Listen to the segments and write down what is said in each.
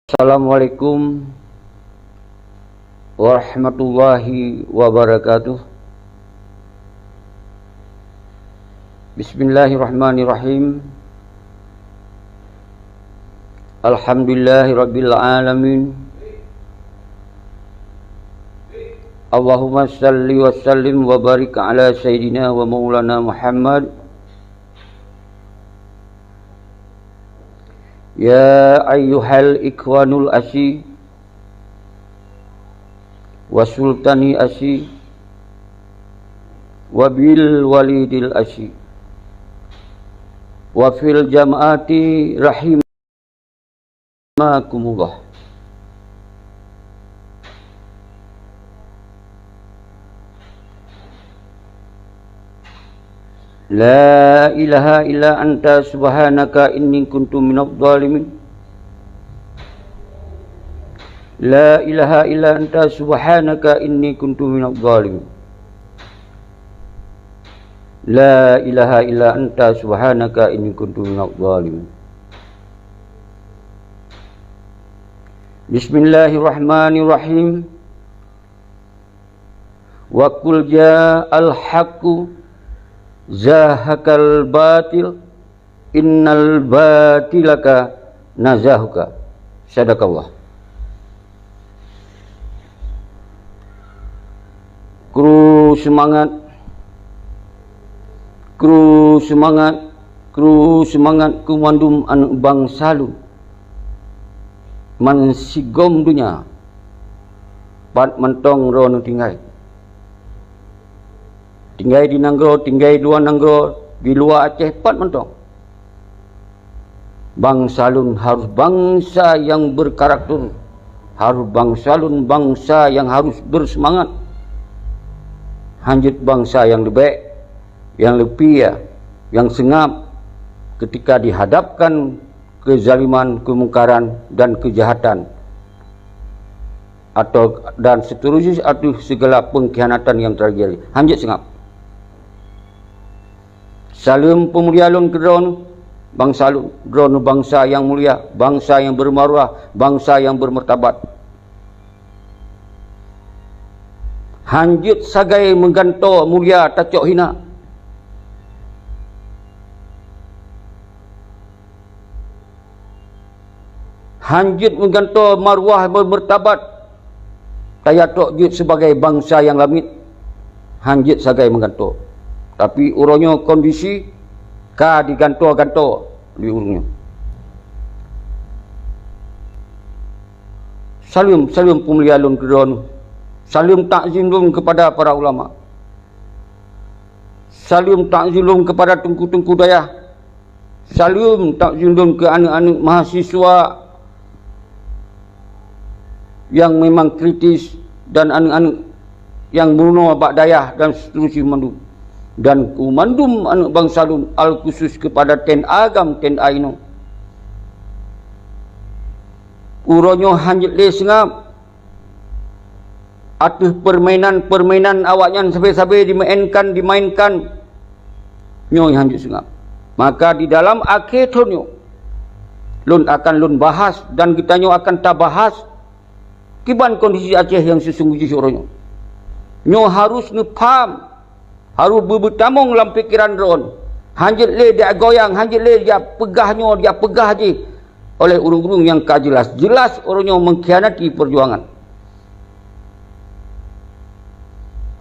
Assalamualaikum warahmatullahi wabarakatuh. Bismillahirrahmanirrahim. Alhamdulillahirabbil alamin. Allahumma salli wa sallim wa barik ala sayyidina wa maulana Muhammad. Ya ayyuhal ikwanul asyi wa sultani asyi wa bil walidil asyi wa fil jama'ati rahimakumullah. La ilaha illa anta subhanaka inni kuntu minadh dhalimin. La ilaha illa anta subhanaka inni kuntu minadh dhalimin. La ilaha illa anta subhanaka inni kuntu minadh dhalimin. Bismillahirrahmanirrahim. Wa qul ja'al haqqu zahakal batil innal batilaka nazahuka. Sadaqallah. Kru semangat, kru semangat, kru semangat kumandum anu bangsa lu man sigom dunya pat mentong rono tinggai tinggai di Nanggro, tinggai luar Nanggro, di luar Aceh, pat mentong. Bangsa lun harus bangsa yang berkarakter, harus bangsa lun bangsa yang harus bersemangat. Hanjut bangsa yang lebih, yang lebih yang sengap ketika dihadapkan kezaliman, kemungkaran dan kejahatan dan seterusnya atau segala pengkhianatan yang terjadi. Hanjut sengap. Salam pemulia lun kedron bangsa lun, drone bangsa yang mulia, bangsa yang bermaruah, bangsa yang bermartabat. Hanjut sagai mengganto mulia tacok hina. Hanjut mengganto maruah bermartabat. Tayatok jut sebagai bangsa yang lamit. Hanjut sagai mengganto. Tapi uronyo kondisi ka diganto-ganto di urungnya. Salam pemulia lun kedon. Salam takzim lun kepada para ulama. Salam takzim lun kepada tengku-tengku dayah. Salam takzim lun ke anak-anak mahasiswa yang memang kritis dan anak-anak yang bunuh abak dayah dan seterusnya mandum. Dan kumandum anak bangsa lun al khusus kepada ten agam ten aino uronyo hanjit le sengap atuh permainan awaknya sampai dimainkan nyo hanjit sengap. Maka di dalam akhir nyo lun akan lun bahas dan kita nyo akan tak bahas kiban kondisi Aceh yang sesungguhnya uronyo nyo harus ngepam, harus bertamung dalam fikiran ron. Hanjit le dia goyang, hanjit le dia pegahnya, dia pegah je oleh urung-urung yang tak jelas. Jelas orangnya mengkhianati perjuangan.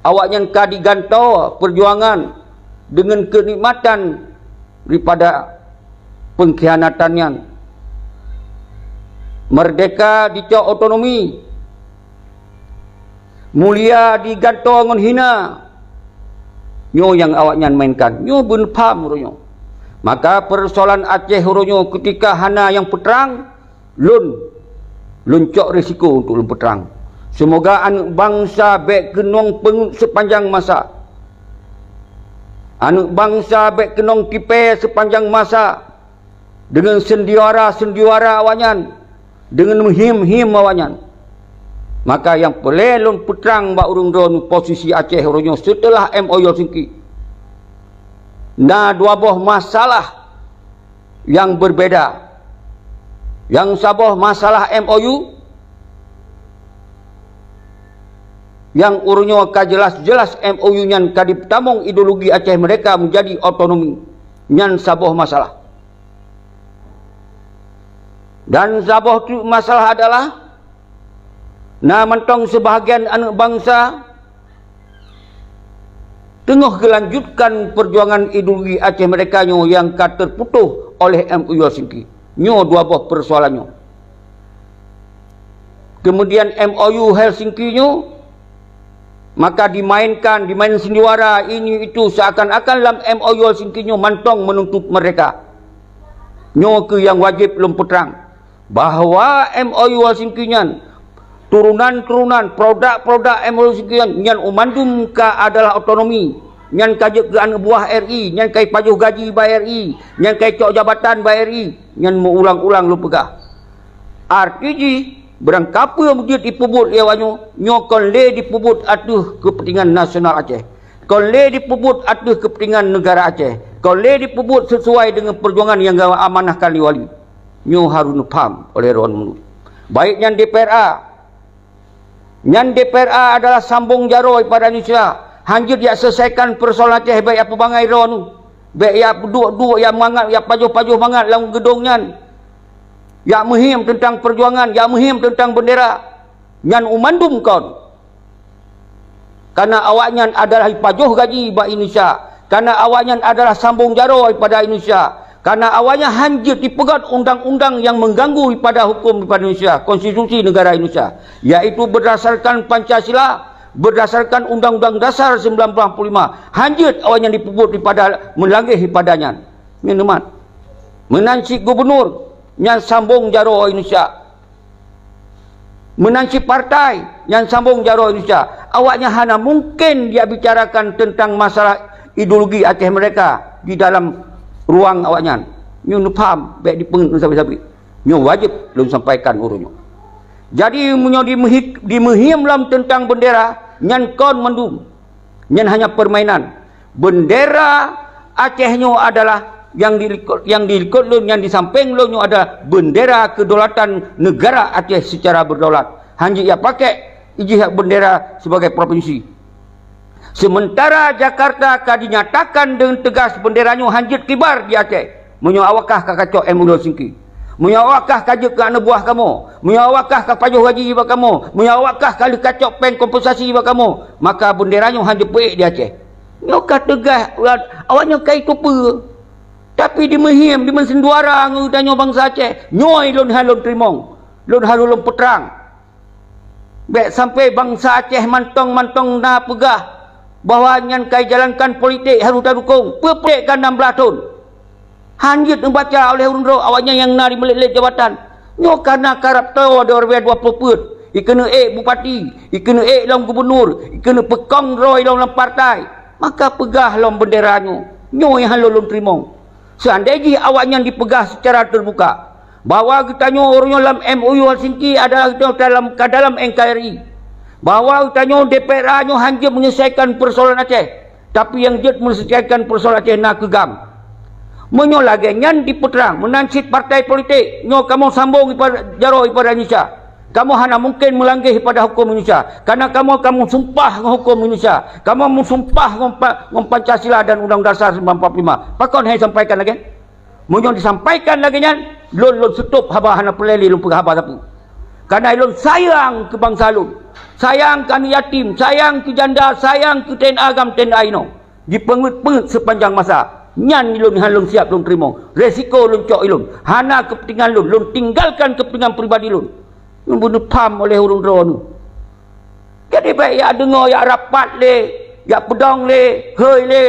Awaknya ka digantau perjuangan dengan kenikmatan daripada pengkhianatannya. Merdeka dicok otonomi. Mulia digantau ngon hina. Nyo yang awaknya mainkan, nyo bun paham uronyo. Maka persoalan Aceh uronyo ketika hana yang peterang, lun cok risiko untuk lun peterang. Semoga anak bangsa baik kenong sepanjang masa. Anak bangsa baik kenong kipe sepanjang masa. Dengan sendiwara awaknya, dengan him awaknya. Maka yang boleh lun putrang bak urung drone posisi Aceh uronyo setelah MOU Helsinki. Nah, dua buah masalah yang berbeda. Yang sabah masalah MOU, yang urunyo ka jelas-jelas MOU nyan ka ditamong ideologi Aceh mereka menjadi otonomi. Nyan sabah masalah. Dan sabah tu masalah adalah mentong sebahagian anak bangsa tengah kelanjutkan perjuangan ideologi Aceh mereka yang terputuh oleh MOU Helsinki. Nyo dua buah persoalannya. Kemudian MOU Helsinki nyo maka dimain sendiwara ini itu seakan-akan dalam MOU Helsinki nyo mantong menuntut mereka. Nyo ke yang wajib lemput terang bahawa MOU Helsinki nyan turunan-turunan produk-produk MOU Helsinki nyan umandum ka adalah otonomi. Nyan kajak ke anak buah RI, nyan kai pajuh gaji by RI, nyan kai cok jabatan by RI, nyan mengulang-ulang lu pegah. RTG berangkapa yang dia dipubut iawanyo, nyokon le dipubut atuh kepentingan nasional Aceh. Kon le dipubut atuh kepentingan negara Aceh. Kon le dipubut sesuai dengan perjuangan yang gawa amanahkan liwali. Nyo harus paham oleh Ron Mulu. Baik nyan DPRA. Nyan DPRA adalah sambung jaro pada Indonesia. Hanjir dia selesaikan persoalan Aceh baik apa bangai ron. Baik ya duduk-duduk yang mangat, ya pajuh-pajuh mangat dalam gedung nyan. Ya muhim tentang perjuangan, ya muhim tentang bendera. Nyan umandum kon. Karena awaknya adalah pajuh gaji bagi Indonesia. Karena awaknya adalah sambung jaro pada Indonesia. Karena awaknya hanjir dipegat undang-undang yang mengganggu pada hukum pada Indonesia, konstitusi negara Indonesia, yaitu berdasarkan Pancasila, berdasarkan Undang-Undang Dasar 1945. Hanjir awaknya dipubut pada melanggar padanya. Minuman. Menanci gubernur yang sambung jaro Indonesia. Menanci partai yang sambung jaro Indonesia. Awaknya hanya mungkin dia bicarakan tentang masalah ideologi Aceh mereka di dalam ruang awaknya. Nyo faham baik dipengen sabi-sabi. Nyo wajib belum sampaikan urunyo. Jadi munyo dimehim lam tentang bendera nyan kon mendum. Nyan hanya permainan. Bendera Aceh nyo adalah yang dilikut lo, yang di samping lo nyo adalah bendera kedaulatan negara Aceh secara berdaulat. Hanya ia pakai ijih bendera sebagai provinsi. Sementara Jakarta dinyatakan dengan tegas benderanya hanjit kibar di Aceh. Menyawakah kakacok MOU Helsinki. Menyawakah kajak ke anak buah kamu. Menyawakah ke pajuh gaji bak kamu. Menyawakah kali kacok pen kompensasi bak kamu. Maka benderanya hanjit peik di Aceh. Nyokah tegas. Awaknya kai tu apa? Tapi di mehim, di mensenduara ngudanya bangsa Aceh. Nyoy lon halon trimong. Lon halon peterang. Baik sampai bangsa Aceh mantong-mantong na pegah. Bahawa nyan kai jalankan politik harus dukung pepekkan 16 tahun. Hanjit membaca oleh urun awaknya yang nari melek-lek jabatan. Nyo karena karap tahu ada orang 20 put. Ikena bupati, ikena dalam gubernur, ikena pekong roy dalam partai. Maka pegah dalam benderanya. Nyo yang halulun terima. Seandainya awaknya dipegah secara terbuka. Bahawa kita nyo orangnya dalam MOU Helsinki adalah dalam NKRI. Bahawa tanya DPRA nyo hanya menyelesaikan persoalan Aceh, tapi yang dia menyelesaikan persoalan Aceh nak kegam. Menyo lagi nyan diputerang menansit partai politik nyo kamu sambung pada jaro pada Indonesia. Kamu hanya mungkin melanggar pada hukum Indonesia karena kamu sumpah hukum Indonesia. Kamu sumpah Pancasila dan Undang-Undang Dasar 1945. Pakon hai sampaikan lagi. Menyo disampaikan lagi nyan lon setup haba hana peleli lumpur haba sapu. Karena lon sayang ke bangsa lon. Sayang ke anak yatim, sayang ke janda, sayang ke TNI agam TNI no. Dipengut-pengut sepanjang masa. Nyan ilun halun siap lun terima. Resiko lun cok ilun. Hana kepentingan lun tinggalkan kepentingan pribadi lun. Lun bunuh pam oleh urun ron. Jadi baik ya dengar ya rapat le, ya pedang le, hei le,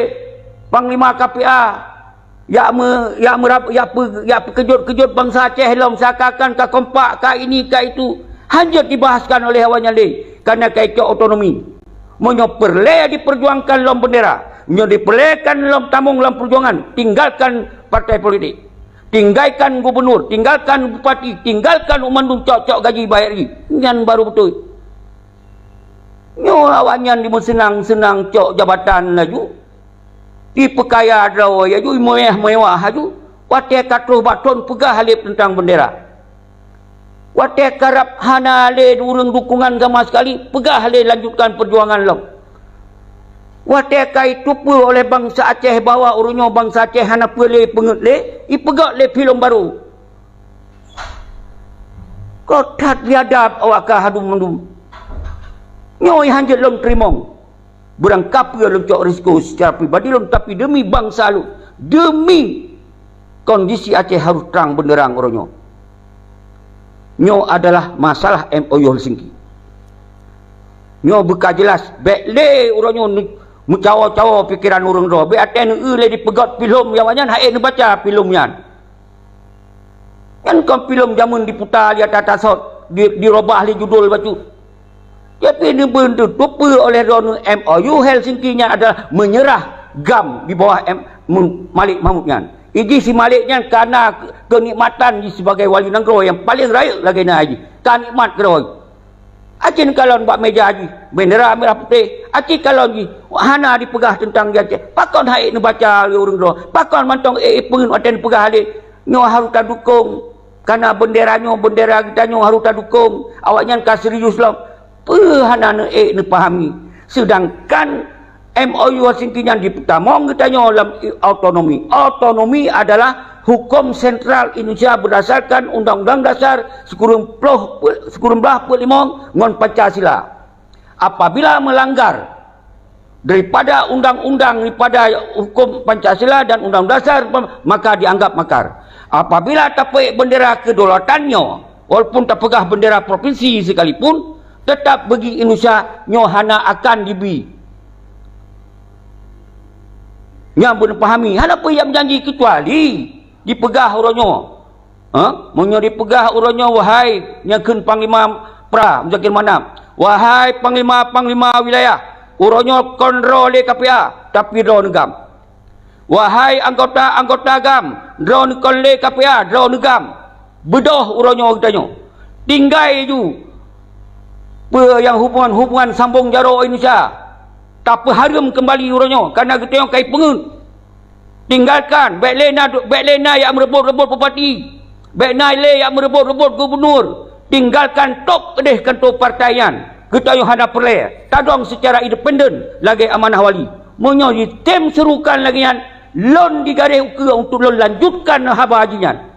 Panglima KPA. Ya kejut bangsa Aceh lom seakan ka kompak ka ini ka itu. Hanya dibahaskan oleh awaknya le. Karena kaitu otonomi. Menyo perle diperjuangkan dalam bendera. Menyo diperlekan dalam tamung dalam perjuangan. Tinggalkan partai politik. Tinggalkan gubernur. Tinggalkan bupati. Tinggalkan umandung cok-cok gaji bayari. Yang baru betul. Nyo awaknya senang-senang cok jabatan laju. Dipekaya draw ya ju mewah-mewah laju. Watia katruh baton pegah halip tentang bendera. Watek karap hana le urang dukungan sama sekali, pegah le lanjutkan perjuangan lo. Watek kai tupu oleh bangsa Aceh bawa urunyo bangsa Aceh hana pele pengut le, ipegak le filem baru. Kotat biadab awak hadum mendum. Nyoi hanjat lom terimong. Berang kapa lom cok risiko secara pribadi lom, tapi demi bangsa lu, demi kondisi Aceh harus terang benderang urunyo. Nyo adalah masalah MOU Helsinki. Nyo buka jelas, baik le urunyo mencawa-cawa fikiran urang ro, baik aten le dipegot filem yang wanyan hae baca filem yan. Kan kom filem jamun diputar dia tatasot, dirubah li judul batu. Tapi ini bentuk tupu oleh MOU Helsinki nya adalah menyerah GAM di bawah Malik Mahmud Nyan. Iji si Maliknya karena kenikmatan di sebagai wali negara yang paling raya lagi na haji. Tak nikmat keroi. Acin kalon bak meja haji, bendera merah putih. Acin kalon ji, hana dipegah tentang dia Aceh. Pakon haik ni baca urang ro. Pakon mantong pengen aten pegah halik. Nyo harus tak dukung. Karena benderanya bendera kita nyo harus tak dukung. Awaknya ka serius lah. Hana ni pahami. Sedangkan MOU Helsinki yang dipertamong katanya dalam autonomi. Autonomi adalah hukum sentral Indonesia berdasarkan Undang-Undang Dasar 1945 ngon Pancasila. Apabila melanggar daripada undang-undang, daripada hukum Pancasila dan Undang-Undang Dasar, maka dianggap makar. Apabila tak pakai bendera kedaulatannya, walaupun tak pegah bendera provinsi sekalipun, tetap bagi Indonesia nyohana akan dibi. Yang benar pahami, apa yang janji kecuali dipegah uronyo. Menyo dipegah uronyo, wahai nyakun panglima pra, mungkin mana? Wahai panglima wilayah, uronyo kontrole KPA, tapi drone negam. Wahai anggota GAM, drone kontrole KPA, drone negam. Bedoh uronyo katanya. Tinggai ju yang hubungan sambung jaro Indonesia. Tak harum kembali uronyo karena kita yang kai pengun. Tinggalkan baik lena yang merebut-rebut bupati, baik le yang merebut-rebut gubernur. Tinggalkan top kedeh kantor partaian. Kita yang hana perle tadong secara independen lagi amanah wali. Monyo di tim serukan lagi yang lon digaris ke untuk lon lanjutkan haba hajian.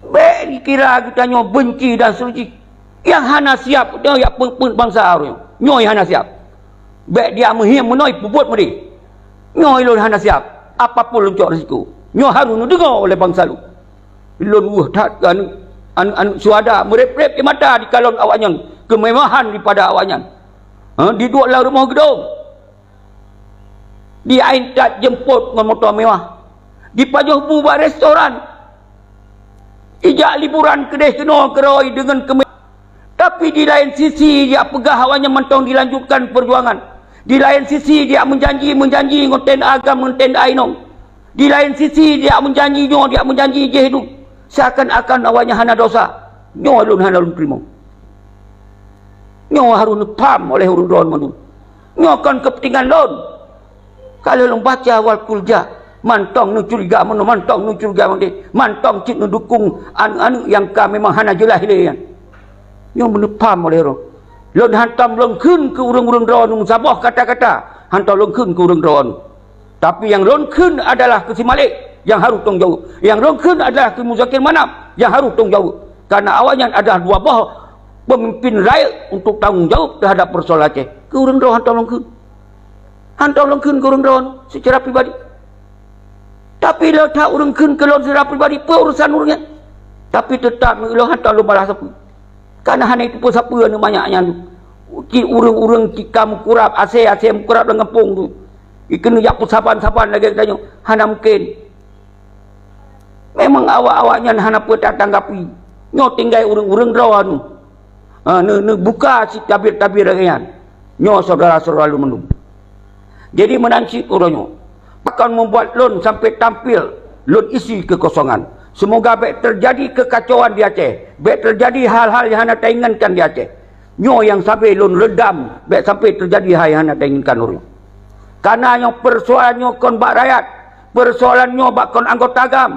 Baik dikira kita nyo benci dan suci. Yang hana siap dia yang pun bangsa orang. Nyo hana siap. Baik dia menghim menoi puput mudi. Nyo ilon hana siap. Apapun luncok risiko. Nyo harus dengar oleh bangsa lu. Ilon tak anu suada merep-rep di mata di kalon awaknya. Kemewahan daripada awaknya. Di dua lah rumah gedung. Di ain tak jemput dengan motor mewah. Di pajuh buat restoran. Ijak liburan kedai kena keroi dengan kemewahan. Tapi di lain sisi dia pegah awaknya mentong dilanjutkan perjuangan. Di lain sisi dia menjanji ngoten agam ngoten ainong. Di lain sisi dia menjanji je hidup. Seakan-akan awaknya hana dosa. Nyo alun hana lun primo. Nyo harus pam oleh urun ron manu. Nyo kan kepentingan lon. Kalau lon baca awal kulja, mantong nu curiga manu, mantong nu curiga mande, mantong cik nu dukung anu yang ka memang hana jelas le. Nyo menepam oleh ron. Lon hantam longkun ke urang-urang ron sabah kata-kata hantam longkun ke urang ron. Tapi yang longkun adalah ke si Malik yang harus tanggung jawab. Yang longkun adalah ke Muzakir Manap yang harus tanggung jawab. Karena awaknya adalah dua buah pemimpin rakyat untuk tanggung jawab terhadap persoalan Aceh. Ke urang ron hantam longkun. Hantam longkun ke urang ron secara pribadi. Tapi lo tak urang kun ke lon secara pribadi urusan urangnya. Tapi tetap lo hantam lo balas apa? Karena hanya itu pun siapa namanya tu. Ki urang-urang ki kamu kurap Aceh kurap dengan kampung tu. Ikena yak saban-saban lagi katanya. Hana mungkin. Memang awak-awaknya hana pun tak tanggapi. Nyo tinggal urang-urang rawan tu. Ne buka si tabir-tabir rakyat. Nyo saudara-saudara lu menung. Jadi menansi urangnya. Akan membuat lon sampai tampil lon isi kekosongan. Semoga baik terjadi kekacauan di Aceh. Baik terjadi hal-hal yang hendak inginkan di Aceh. Nyo yang sampai lon redam. Baik sampai terjadi hal yang hendak inginkan orang. Karena yang persoalannya kon bak rakyat. Persoalannya bak kon anggota agam.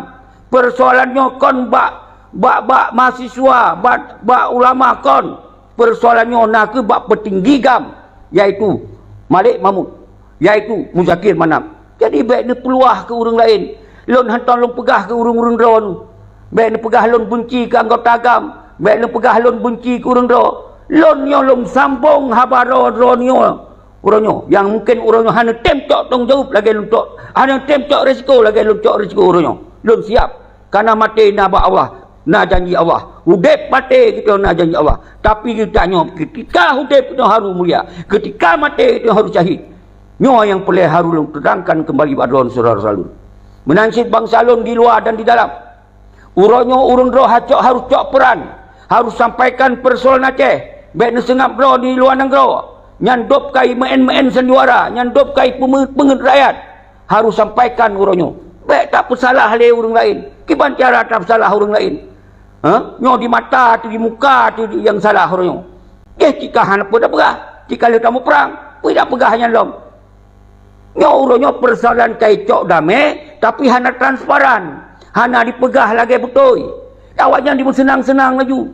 Persoalannya kon bak bak mahasiswa, bak ulama kon persoalannya nak ke bak petinggi gam, iaitu Malik Mahmud, iaitu Muzakir Manap. Jadi baik ni peluah ke orang lain, lon hantar lon pegah ke orang-orang ron, baik ni pegah lon benci ke anggota agam, baik ni pegah lon benci ke orang ron, lon nyo lon sambung habaro ronyo uronyo, yang mungkin uronyo hanya temcok tong jawab lagi lon tok, hanya temcok risiko lagi lon tok risiko uronyo, lon siap karena mati naba Allah, na janji Allah, hudep mati kita na janji Allah, tapi kita nyo ketika hudep kita harus mulia, ketika mati kita harus syahid. Nyo yang boleh harus terangkan kembali badron saudara salun. Menansib bangsa lon di luar dan di dalam. Uronyo urun roh hacok harus cok peran, harus sampaikan persoalan Aceh. Baik nesengap roh di luar negara. Nyandop kai men senjuara, nyandop kai pengen rakyat, harus sampaikan uronyo. Baik tak bersalah le orang lain. Kiban cara tak bersalah orang lain. Nyo di mata tu di muka tu yang salah uronyo. Jika hana pun dah pegah, jika le kamu perang, pun dah pegah hanya lom. Nyo uronyo persoalan kai cok damai, tapi hana transparan, hana dipegah lagi betul. Awaknya di senang-senang laju,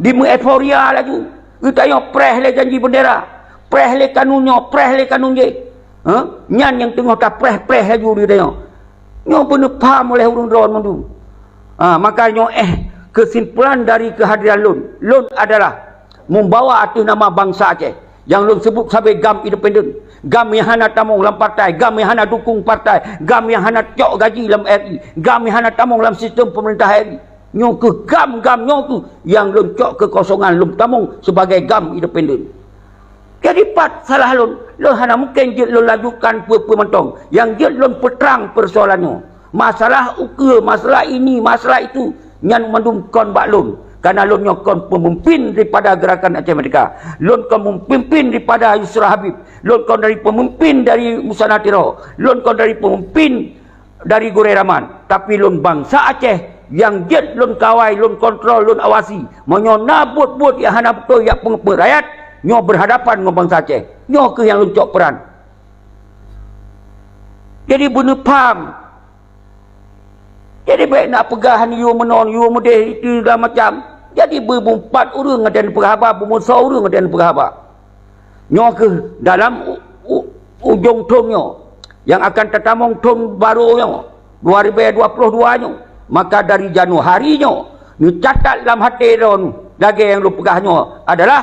di euforia laju. Kita yang preh le janji bendera, preh le kanunnya, preh le kanun je. Nyan yang tengah tak preh laju di dia. Nyo benar paham oleh urun ron mandu. Makanya kesimpulan dari kehadiran Lon adalah membawa atas nama bangsa Aceh. Yang Lon sebut sebagai GAM independen. GAM yang hana tamung dalam partai, GAM yang hana dukung partai, GAM yang hana cok gaji dalam RI, GAM yang hana tamung dalam sistem pemerintah RI. Nyo ke GAM nyo tu yang Lon cok kekosongan Lon tamung sebagai GAM independen. Jadi pat salah Lon hana mungkin je Lon lajukan pementong. Yang je Lon peterang persoalannya. Masalah ukur, masalah ini, masalah itu. Nyan mandum kon bak Lon. Karena Lon kon pemimpin daripada gerakan Aceh Merdeka. Lon kon pemimpin daripada Yusra Habib. Lon kon dari pemimpin dari Musa Natiro. Lon kon dari pemimpin dari Gore Rahman. Tapi Lon bangsa Aceh yang jet Lon kawai, Lon kontrol, Lon awasi. Menyona buat yang hana betul yang pengepen rakyat. Nyo berhadapan dengan bangsa Aceh. Nyo ke yang Lon cok peran. Jadi benar faham. Jadi baik nak pegahan you menon, you mudih itu dah macam. Jadi berempat orang ada yang berhabar, bermusa orang ada yang berhabar. Nyo ke dalam ujung tongnya yang akan tertamung tong barunya 2022 nya. Maka dari Januari nya ni catat dalam hati ron lagi yang lu pegahnya adalah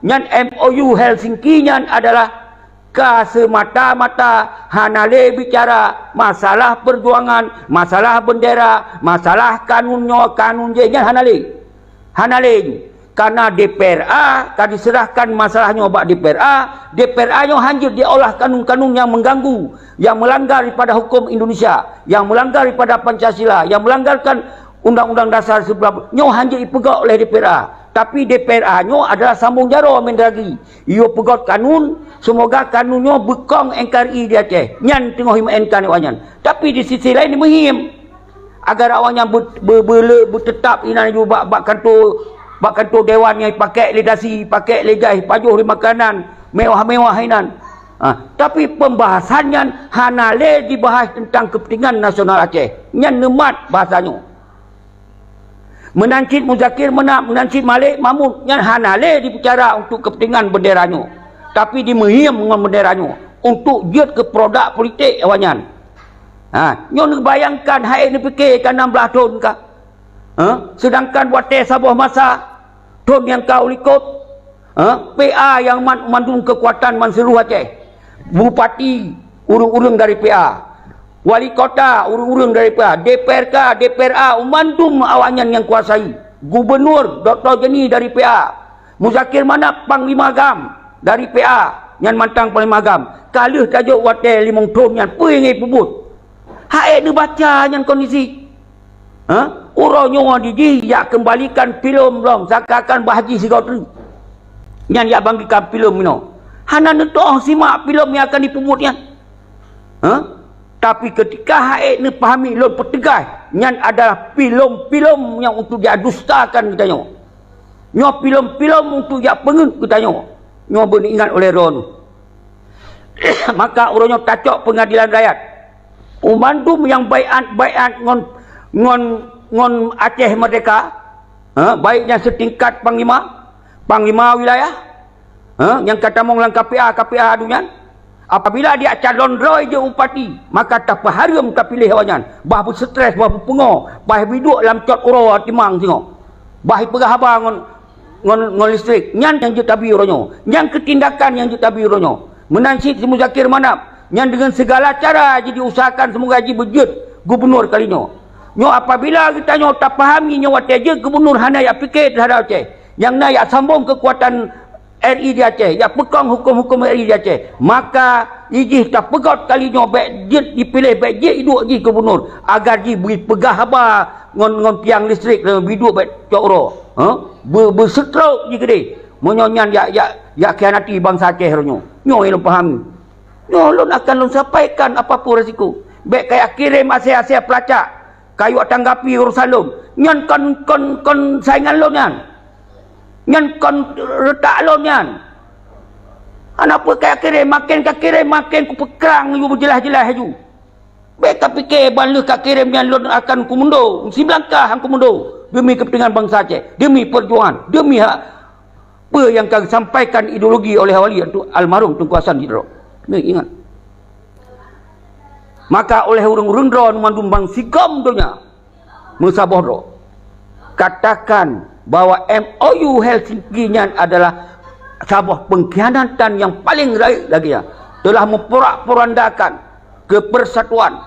nyan MOU Helsinki nyan adalah semata-mata hanale bicara masalah perjuangan, masalah bendera, masalah kanunnya, kanun je nyan hanale karena DPRA kan diserahkan masalahnya bak DPRA nya hancur diolah kanun-kanun yang mengganggu, yang melanggar daripada hukum Indonesia, yang melanggar daripada Pancasila, yang melanggarkan Undang-Undang Dasar 1945 nyo hancur dipegak oleh DPRA. Tapi DPRA nyo adalah sambung jaro Mendagri. Iyo pegot kanun, semoga kanunnya bekong NKRI di Aceh. Nyan tengah himenkan awanyan. Tapi di sisi lain muhim agar awanyan bertetap inan juga bak kantor dewan yang pakai ledasi, pakai lejai, pajuh di makanan, mewah-mewah inan. Tapi pembahasannya hanale dibahas tentang kepentingan nasional Aceh. Nyan nemat bahasanya. Menancit Muzakir menancit Malik Mahmud yang hanale dibicara untuk kepentingan benderanya, tapi dimehim dengan benderanya untuk jut ke produk politik awanyan. Nyo bayangkan hai ni fikirkan 16 tahun kah? Sedangkan wate Sabah masa tahun yang kau likut PA yang mandung kekuatan Manseru Aceh, bupati urung-urung dari PA, wali kota urung-urung dari PA, DPRK, DPRA umandum awanyan yang kuasai, gubernur Dr. Jeni dari PA, Muzakir Manap Panglima GAM dari PA yang mantang Panglima GAM, kaluh tajuk wate limong tom yang pengi pubut hae ni baca yang kondisi uronyo diji ya kembalikan filem long sakakan bahaji sigautri yang ya banggikan filem no hana netoh simak filem yang akan dipubutnya. Tapi ketika haik ni pahami Lon pertegas nyan adalah filem-filem yang untuk dia dustakan katanya. Nyo filem-filem untuk dia pengen katanya. Nyo beringat oleh Ron. Maka urangnya tacok pengadilan rakyat. Umandum yang baiat ngon ngon Aceh Merdeka, baiknya setingkat panglima wilayah, yang kata mong lang KPA adunya. Apabila dia calon roy je upati, maka tak paharium tak pilih awanyan. Bah stres, bah pengo, bah biduk dalam cot uro timang tengok. Bah pegah abang ngon listrik, nyan yang je tabi uronyo. Yang ketindakan yang je tabi uronyo. Menansit si Muzakir Manap, nyan dengan segala cara je diusahakan semoga je berjut gubernur kalinyo. Nyo apabila kita nyo tak pahami nyo wat je gubernur hana ya fikir terhadap Aceh. Yang na ya sambung kekuatan RI di Aceh, ya pegang hukum-hukum RI di Aceh, maka ijih tak pegot kali nyo baik jet dipilih baik jet iduk ji gubernur agar ji beri pegah apa ngon tiang listrik dan biduk baik cokro bersetruk ji gede menyonyan ya khianati bangsa Aceh nyo yang fahami nyo lon akan lon sampaikan apapun resiko baik kayak kirim asia pelacak kayu tanggapi urusan lon nyan kon saingan lon nyan kon retak lo nyan anak apa kak kirim makin ku pekrang you berjelas-jelas ju baik tak fikir bala kak kirim nyan lo akan ku mundur si belangkah hang ku mundur demi kepentingan bangsa Aceh, demi perjuangan, demi apa yang kau sampaikan ideologi oleh wali almarhum Tunku Hasan Hidro. Ni ingat, maka oleh urung-urung dron mandum bang sigam dunia musabah dro katakan bahwa MOU Helsinki adalah sebuah pengkhianatan yang paling raih lagi ya. Telah memporak-porandakan kepersatuan,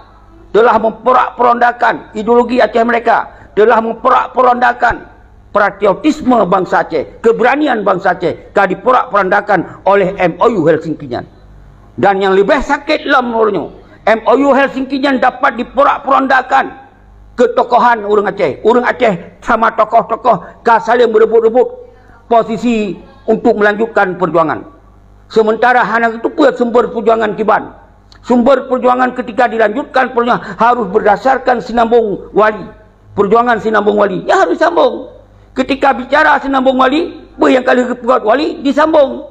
telah memporak-porandakan ideologi Aceh mereka, telah memporak-porandakan patriotisme bangsa Aceh, keberanian bangsa Aceh, telah diporak-porandakan oleh MOU Helsinki. Dan yang lebih sakit lemurnya, MOU Helsinki dapat diporak-porandakan ketokohan orang Aceh sama tokoh-tokoh saling berebut-rebut posisi untuk melanjutkan perjuangan. Sementara hanya itu pun sumber perjuangan Kiban. Sumber perjuangan ketika dilanjutkan perjuangan harus berdasarkan sinambung wali. Perjuangan sinambung wali, ya harus sambung. Ketika bicara sinambung wali, yang kali kepuat wali disambung.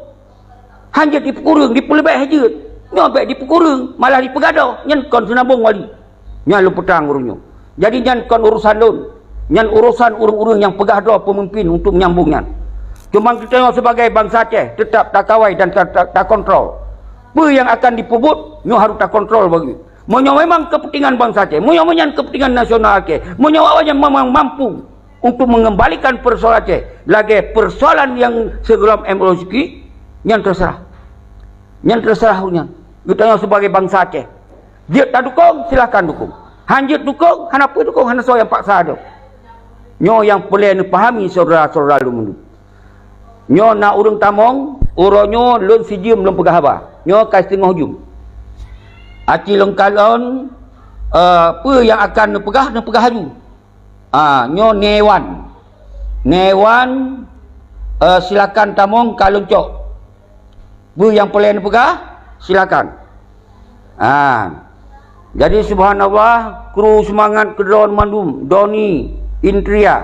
Hanya dipukurung, dipelebih hajut. Nyobek dipukurung, malah dipegadoh. Nyan kon sinambung wali. Nyan lu petang urungnya. Jadi nyan kon urusan lun, nyan urusan urung-urung yang pegah doa pemimpin untuk menyambungnya. Cuma kita sebagai bangsa Aceh tetap tak kawai dan tak kontrol. Apa yang akan dipubut, nyo harus tak kontrol bagi. Monyo memang kepentingan bangsa Aceh, monyo menyan kepentingan nasional Aceh, monyo awaknya memang mampu untuk mengembalikan persoalan Aceh. Lagi persoalan yang segelam MOU nyan terserah. Nyan terserah nyan. Kita sebagai bangsa Aceh. Dia tak dukung, silakan dukung. Hanjut dukung, hanapa dukung, hana so yang paksa ada. Nyo yang boleh pahami saudara-saudara lu mundu. Nyo nak urung tamong, uronyo lun sijim belum pegah apa. Nyo kai setengah hujung. Aci lengkalon apa yang akan pegah haju. Nyo newan silakan tamong kalon cok. Bu yang boleh pegah silakan. Jadi subhanallah, kru semangat kedon mandum, Doni, Indria,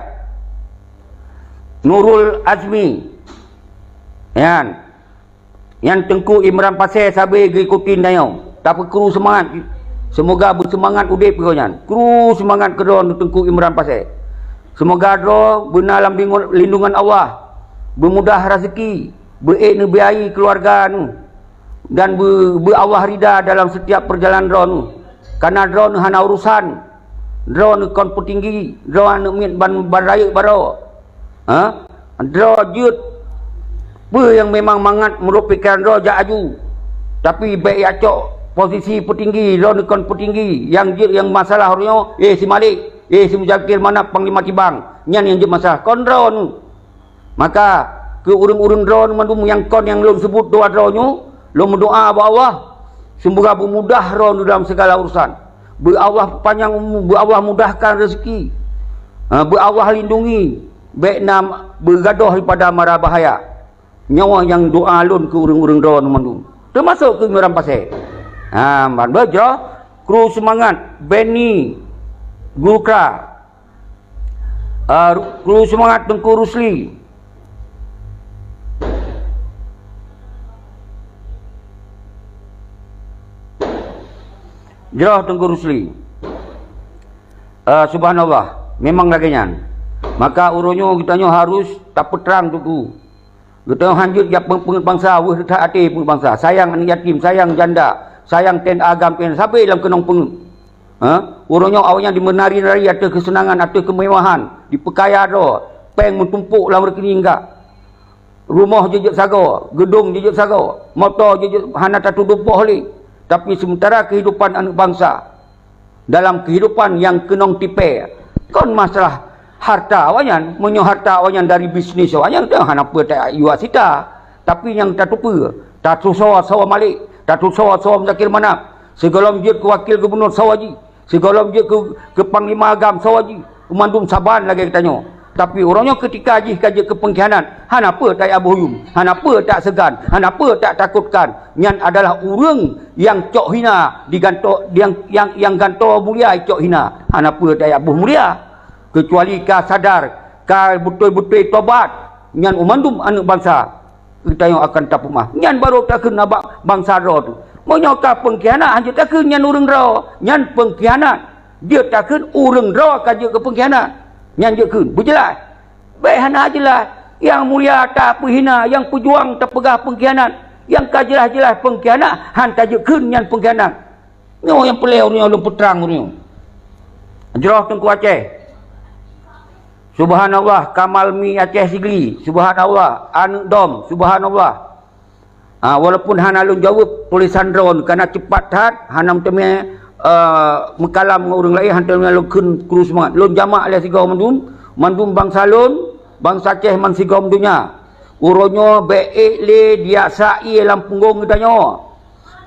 Nurul Azmi, yang Tengku Imran Pasir sabi ikutin dayau. Tapi kru semangat, semoga bersemangat udip kau. Kru semangat kedon Tengku Imran Pasir. Semoga dro benar dalam lindungan Allah, bermudah rezeki, berbiayai keluarga nu, dan Allah rida dalam setiap perjalanan dro. Karena drone hana urusan, drone kon petinggi, drone min ban raya baro, drone jut, yang memang mangat merupakan drone jaju, tapi baik acok posisi petinggi, drone kon petinggi, yang jut yang masalah orangnya, si Malik, si Muzakir Manap Panglima Kibang, nyan yang jut masalah, kon drone, maka ke urung-urung drone mandum yang kon yang belum sebut doa drone-nya, lo mendoa bahwa Allah. Semoga bermudah ron dalam segala urusan. Allah panjang umur, Allah mudahkan rezeki. Allah lindungi. Baik nam bergaduh daripada mara bahaya. Nyawa yang doa lun ke urung-urung ron mandum. Termasuk ke Imran Pasir. Man berjah kru semangat Benny Gulkra. Kru semangat Tengku Rusli. Jerah Tengku Rusli. Subhanallah. memang laginya. Maka uronyo kita harus tak peterang tu. Kita hanjut ya bangsa, weh tak hati bangsa. Sayang anak yatim, sayang janda, sayang ten agam ten sampai dalam kenong peng. Uronyo awalnya dimenari-nari ada kesenangan, ada kemewahan, dipekaya do, peng mentumpuk dalam rekening enggak. Rumah jejak sago, gedung jejak sago, motor jejak hana tak tudupoh li. Tapi sementara kehidupan anak bangsa dalam kehidupan yang kenong tipe, kon masalah harta awanyan, menyo harta awanyan dari bisnis awanyan dah hana apa tak yuasita. Tapi yang tak tupa, tak tusawa sawa malik, tak tusawa sawa menzakir mana. Segala je ke wakil gubernur sawaji, segala je ke panglima agam sawaji, umandum saban lagi katanya. Tapi orangnya ketika haji kaji ke pengkhianat, hanapa tak aboyum, hanapa tak segan, hanapa tak takutkan. Nyan adalah orang yang cok hina diganto yang ganto mulia cok hina. Hanapa tak abuh mulia. Kecuali ka sadar, ka betul-betul tobat, nyan umandum anak bangsa. Kita yang akan tapumah. Nyan baru tak kena bangsa ro tu. Monya ka pengkhianat hanya tak kena nyan urang ro. Nyan pengkhianat. Dia tak kena urang ro kaji ke pengkhianat. Nyan je kun berjelas baik hana jelas yang mulia tak apa hina, yang pejuang tak pegah pengkhianat, yang kajelas-jelas pengkhianat han tak je kun nyan pengkhianat. Nyo yang peleu ni ulun peterang ni Jerah Tengku Aceh, subhanallah. Kamal Mi Aceh Sigli, subhanallah. Anu Dom, subhanallah. Walaupun han alun jawab tulisan drone kerana cepat hat hanam teme mekalam orang lain hantar alun kun kurus semangat lon jamak ala sigau mandum bangsa lon bangsa Aceh man sigau dunia uronyo beek le dia sai dalam punggung danyo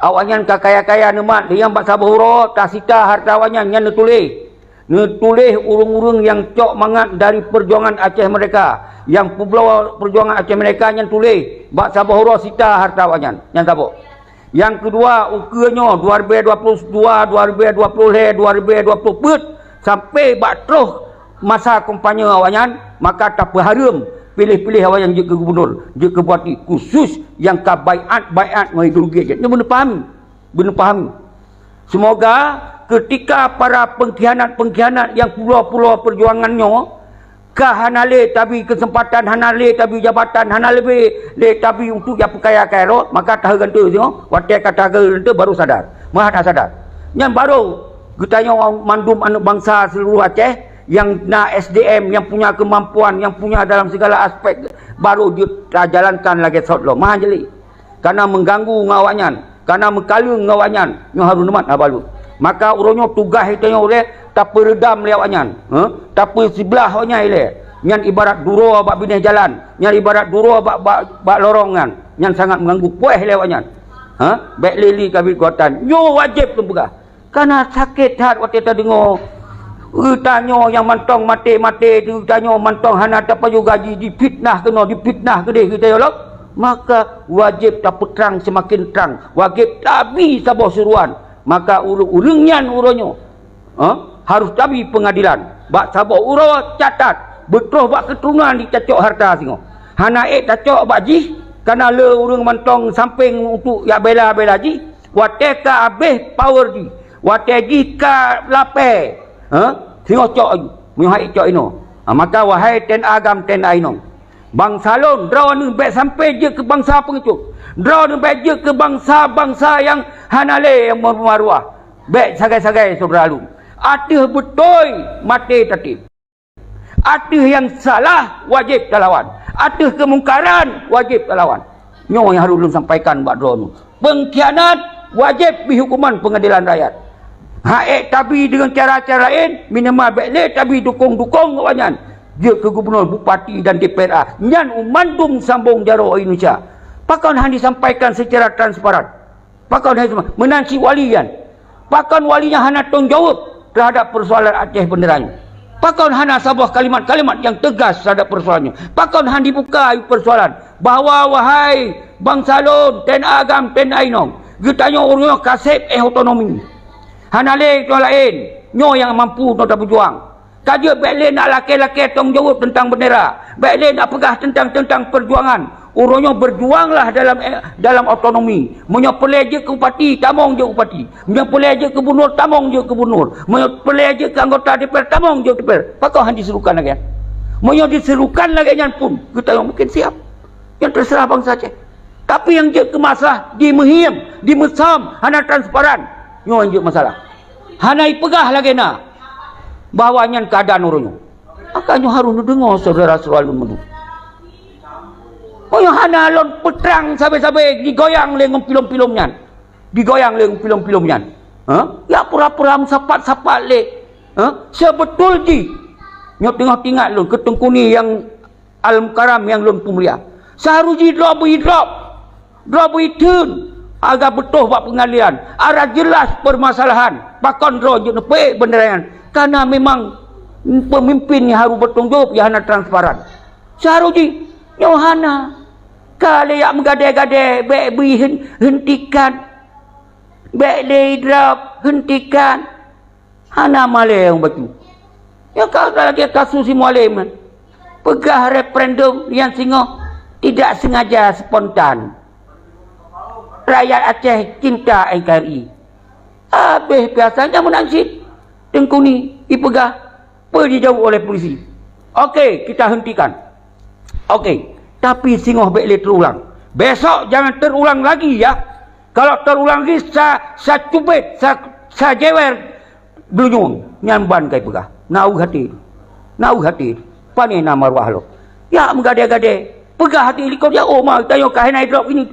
awanyan ka kaya-kaya nemat yang bak saburo tasita hartawannya nyan netulih urung-urung yang cok mangat dari perjuangan Aceh mereka, yang pulau perjuangan Aceh mereka nyan tulih bak saburo sita hartawannya nyan sabo. Yang kedua ukirnya 2022, 2020, 2020 sampai bak terus masa kampanye awanyan, maka tak berharum pilih-pilih awanyan je ke gubernur, je ke bupati khusus yang ka baiat mengideologi je. Ini benar pahami. Semoga ketika para pengkhianat yang pulau-pulau perjuangannya kahanale tapi kesempatan hanale tapi jabatan hanale le tapi untuk yang kaya-kaya rot, maka tah gantu tengok watai kata gantu baru sadar. Maha tak sadar. Yang baru getanya mandum anak bangsa seluruh Aceh yang na SDM, yang punya kemampuan, yang punya dalam segala aspek, baru dia jalankan lagi sotlo. Maha jeli. Karena mengganggu ngawanyan, karena mengkalung ngawanyan, yang harus nemat abalu. Maka uronyo tugas itanya oleh tak peredam lewakannya, tak sebelah hanya ile. Nyan ibarat duro bak bineh jalan, nyan ibarat duro bak lorongan, nyan sangat mengganggu pueh lewakannya. Baik lili kabit kuatan, nyo wajib pembegah. Karena sakit hat waktu kita dengar utanyo yang mantong mati tu utanyo mantong hana tak payu gaji dipitnah ke dia kita yolok. Maka wajib tak terang semakin terang, wajib tabi sabah suruhan. Maka urung-urungnya uronyo harus tabi pengadilan. Bak sabok uro catat betul bak keturunan dicacok harta singo. Hana tacok bak ji karena le urung mantong samping untuk ya bela ji. Wate ka habis power ji. Wate ji ka lape. Singo cok ju. Mihai cok ino. Maka wahai ten agam ten aino. Bangsa lon draw ni baik sampai je ke bangsa pengecut. Draw ni baik je ke bangsa-bangsa yang hanale yang bermaruah. Baik sagai-sagai saudara lu. Ada betul mati tatib. Ada yang salah wajib lawan. Ada kemungkaran wajib lawan. Nyo yang harus sampaikan buat draw ni. Pengkhianat wajib dihukuman pengadilan rakyat. Haik tapi dengan cara-cara lain minimal baik tapi dukung-dukung kawanyan. Dia ke gubernur, bupati dan DPRA. Nyan umandum sambung jaro Indonesia. Pakon han disampaikan secara transparan. Pakon han menansi walian. Pakon walinya hana tanggung jawab terhadap persoalan Aceh beneran. Pakon hana sebuah kalimat-kalimat yang tegas terhadap persoalannya. Pakon han dibuka persoalan bahawa wahai bangsa lon, ten agam, ten ainong, getanya orang kasep otonomi. Hanale itu lain. Nyo yang mampu nak berjuang. Kaja baik nak laki-laki tanggung jawab tentang bendera. Baik nak pegah tentang perjuangan. Orangnya berjuanglah dalam otonomi. Menyepelai je ke upati, tamong je upati. Menyepelai je ke gubernur, tamong je ke gubernur. Menyepelai je ke anggota DPR, tamong je DPR. Pakau han diserukan lagi. Menyo diserukan lagi yang pun kita yang mungkin siap. Yang terserah bangsa Aceh. Tapi yang je ke masalah di Mehiem, di Mesam, hana transparan. Nyo yang je masalah. Hana ipegah lagi na. Bahawanya keadaan orangnya. Makanya harus dengar saudara selalu mendu. Oh yang hana lon petrang sabe-sabe digoyang lengong film-filmnya. Digoyang lengong film-filmnya. Ya pura-pura sapat-sapat le. Sebetul ji. Nyo tengok-tengok lon ketengkuni yang Al-Mukarram yang lon pemulia. Seharusnya drop turn agak betul buat pengalian. Arah jelas permasalahan. Pakon ro je nepe beneran. Karena memang pemimpin yang harus bertanggung jawab yang hana transparan. Seharusnya nyo hana kalau yang menggadai-gadai baik beri hentikan, baik lay drop hentikan. Hana malai yang batu. Ya kalau lagi kasus si Mualim pegah referendum yang singo tidak sengaja spontan. Rakyat Aceh cinta NKRI. Habis biasanya menangsit tengkuni ipegah dijawab oleh polisi. Okey, kita hentikan. Okey, tapi singoh baik terulang. Besok jangan terulang lagi ya. Kalau terulang lagi saya cubit, saya jewer blunyung nyamban kai pegah. Nau hati. Pani nama marwah lo. Ya menggadai-gadai. Pegah hati likau dia mah tayo kahena drop ini.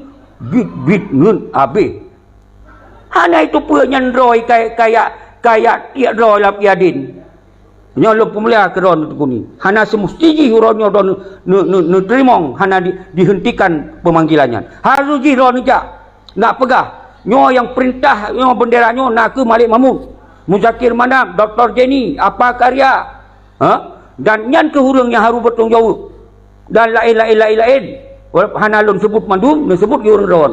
Bit ngun abe. Hana itu penyan roy kayak tiak roy lap yadin. Nyolo pemulia keron tukuni. Hana semustiji uronyo don nu terimong hana dihentikan pemanggilannya. Harus ji ron ja. Nak pegah. Nyo yang perintah nyo benderanyo nak ke Malik Mahmud. Muzakir Manam, Dr. Jenny, apa karya? Dan nyan kehurung yang harus bertanggung jawab. Dan lain. Hana lon sebut mandum, sebut urang ron.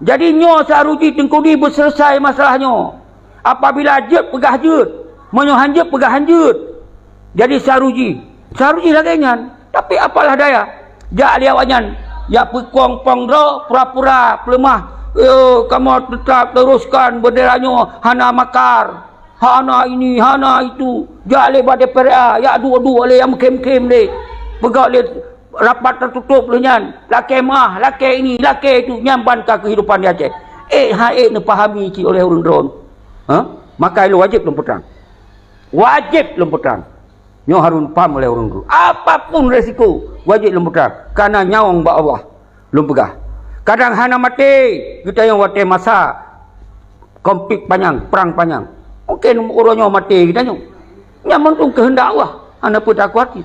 Jadi nyo seharusnya tengkuni berselesai masalahnya. Apabila jet pegah jet, menyo hanjut pegah hanjut. Jadi seharusnya lagi nyan. Tapi apalah daya. Jak liawanyan, ya pekong pongro pura-pura pelemah. Kamu tetap teruskan benderanya hana makar, hana ini, hana itu. Jak lebar DPR, ya dua-dua le yang kem-kem le. Pegak le rapat tertutup le nyan. Laki mah, laki ini, laki itu nyamban ke kehidupan di Aceh. Nepahami ci oleh orang drone. Maka lu wajib lemputan. Wajib lemputan. Nyo harun paham oleh orang drone. Apapun resiko wajib lemputan. Karena nyawang ba Allah lum pegah. Kadang hana mati, kita yang wate masa konflik panjang, perang panjang. Mungkin orangnya mati kita nyo. Nyaman tu kehendak Allah. Anda pun tak kuat.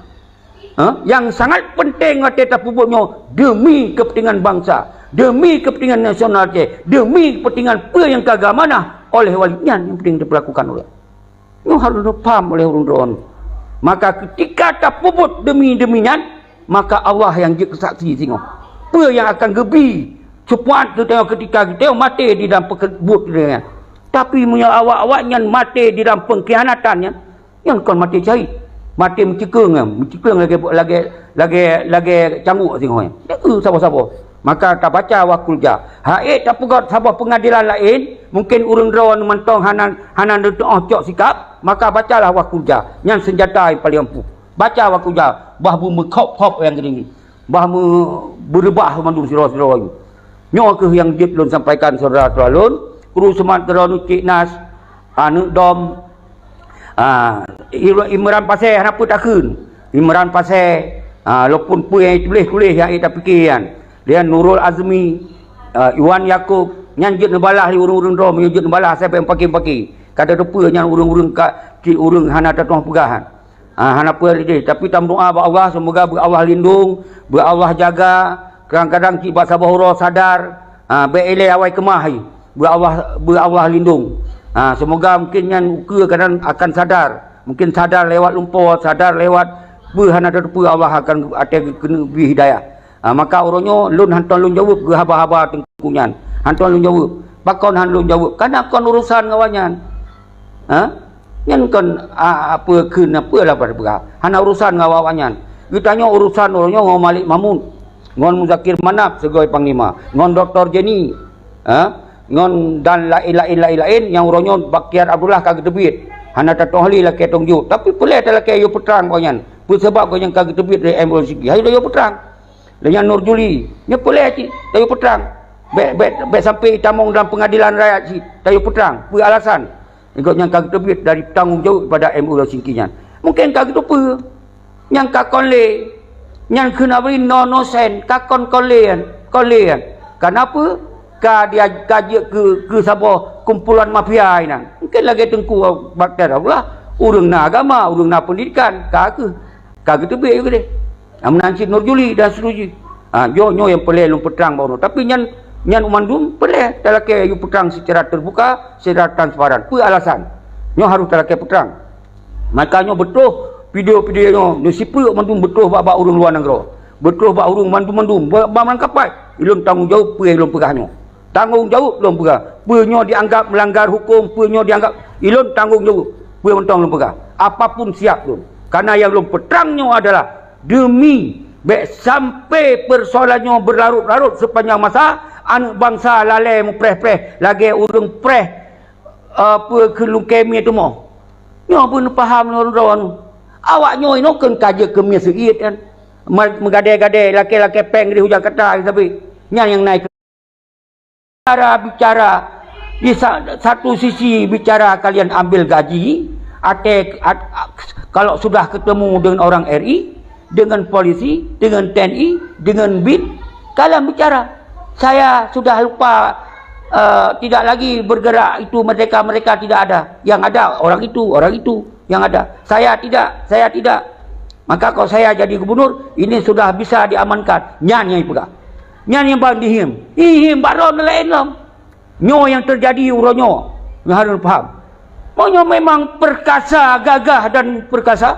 Yang sangat penting wate tapubuknya demi kepentingan bangsa, demi kepentingan nasional Aceh, demi kepentingan apa yang keagamaan oleh walinya yang penting diperlakukan oleh. Nyo harus paham oleh orang-orang. Maka ketika tapubuk demi-deminya, maka Allah yang jadi saksi singo. Apa yang akan gebi cepat kita ketika kita mati di dalam pekebut dia. Tapi punya awak-awaknya mati di dalam pengkhianatannya yang kon mati cari mati mencekeng lagi canguk tengoknya siapa-siapa. Maka tak baca wakulja haid tak pegat sahabat pengadilan lain mungkin urang rawan mentong hanan cok sikap maka bacalah wakulja yang senjata yang paling ampuh. Baca wakulja bahbu mekop-kop yang gini bah berebah mandung sirah-sirah itu. Nyo ke yang dia belum sampaikan saudara teralun, kru semat teralun cik nas, dom, Imran pasai apa takun, Imran pasai, lopun pu yang tulis yang kita fikirkan. Dia Nurul Azmi, Iwan Yaakob, nyanjut nebalah di urung-urung dom, nyanjut nebalah siapa yang paki-paki. Kata depa yang urung-urung cik urung hana tatuh pegahan. Hana apa dia tapi tam doa ba Allah semoga Allah lindung, Allah jaga. Kadang-kadang cik bahasa bahura sadar, be ele awai kemah Allah lindung. Semoga mungkin yang uka kadang akan sadar, mungkin sadar lewat lumpur, sadar lewat hana depa Allah akan ada kena beri hidayah. Maka orangnya lun hanton lun jawab ke haba-haba tengkunyan. Hanton lun jawab. Bakon han lun jawab. Karena kon urusan ngawanyan. Yang kan apa kena apa lah pada perkara. Hana urusan ngawawanyan. Ditanya urusan orangnya ngau Malik Mahmud. ngon Muzakir Manap sebagai panglima, ngon Dr. Jenny, ngon dan lain yang uronyo Bakiar Abdullah kagak debit. Hana tatohli laki tongju. Tapi boleh tak laki ayo peterang kau nyan. Sebab kau yang kagak debit dari MOL segi. Ayo ayo peterang. Dengan Nur Juli, nya boleh ci, ayo peterang. Bet sampai tamong dalam pengadilan rakyat ci, ayo peterang. Apa alasan? Ikut yang kagak debit dari tanggungjawab pada MOL segi nyan. Mungkin kagak apa. Yang kakon le, yang kena beri no sen, kakon kolean. Kenapa? Dia kaji ke siapa kumpulan mafia ini. Mungkin lagi tengku bakter Allah. Urang na agama, urang na pendidikan, kagak tebik juga deh. Menansi Nur Juli dan seterusnya. Nyo yang pelih lu peterang baru. Tapi nyan umandum pelih telake yu peterang secara terbuka, secara transparan. Apa alasan? Nyo harus telake peterang. Makanya betul video-video nyo sipu mandum betul bab urang luar negara. Betul bab urang mandum baman kapai. Ilung tanggungjawab pe ilung pegahnya. Tanggungjawab belum pegah. Penyo dianggap melanggar hukum, penyo dianggap ilun tanggungjawab. Penyo mentang belum pegah. Apapun siap belum. Karena yang belum peterangnya adalah demi sampai persoalannya berlarut-larut sepanjang masa anak bangsa lalai mempreh-preh lagi urang preh apa kelungkemi itu mau. Nyo pun faham orang-orang. Awaknya ini kan kaji kemia segitu kan. Menggadai-gadai laki-laki peng di hujang kata tapi yang naik bicara di satu sisi bicara kalian ambil gaji kalau sudah ketemu dengan orang RI, dengan polisi, dengan TNI, dengan BIN, kalian bicara saya sudah lupa, tidak lagi bergerak itu mereka tidak ada, yang ada orang itu yang ada, saya tidak. Maka kalau saya jadi gubernur ini sudah bisa diamankan, nyanyi pegang. Nyan yang bang dihim baron lain lah. Nyo yang terjadi uronyo, harus faham. Monyo memang perkasa, gagah dan perkasa.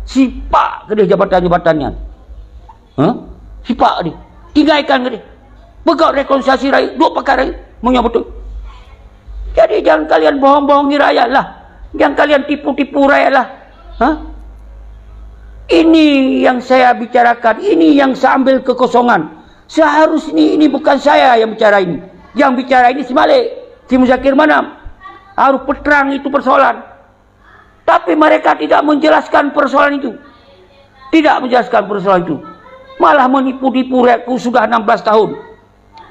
Sipak ke dia jabatan-jabatannya. Sipak dia. Tinggalkan ke dia. Pegawai rekonsiliasi rakyat, dua perkara monyo betul. Jadi jangan kalian bohong-bohongi rakyat lah. Jangan kalian tipu-tipu rakyat lah. Ini yang saya bicarakan, ini yang saya ambil kekosongan. Seharusnya ini bukan saya yang bicara ini. Yang bicara ini si Malik, si Muzakir Manap. Harus peterang itu persoalan. Tapi mereka tidak menjelaskan persoalan itu. Tidak menjelaskan persoalan itu. Malah menipu-nipu rakyatku sudah 16 tahun.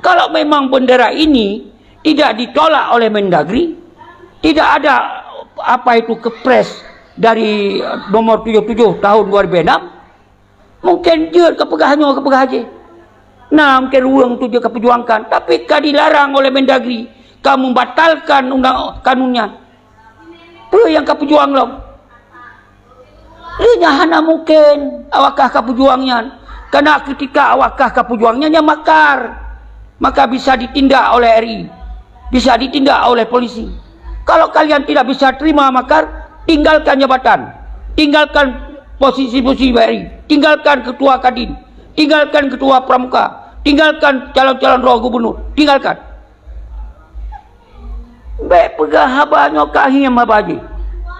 Kalau memang bendera ini tidak ditolak oleh Mendagri, tidak ada apa itu kepres dari nomor 77 tahun 2006, mungkin dia kepegahannya aja. Nah, mungkin uang tu dia keperjuangkan, tapi kau dilarang oleh Mendagri, kamu batalkan undang kanunnya. Apa yang kau perjuang lo? Ini hanya mungkin awakah kau perjuangnya, karena ketika awakah kau perjuangnya nya makar, maka bisa ditindak oleh RI, bisa ditindak oleh polisi. Kalau kalian tidak bisa terima makar, tinggalkan jabatan, tinggalkan posisi-posisi RI, tinggalkan ketua Kadin, tinggalkan ketua pramuka, tinggalkan calon-calon roh gubernur, tinggalkan. Baik pegah habanya kahim habaji,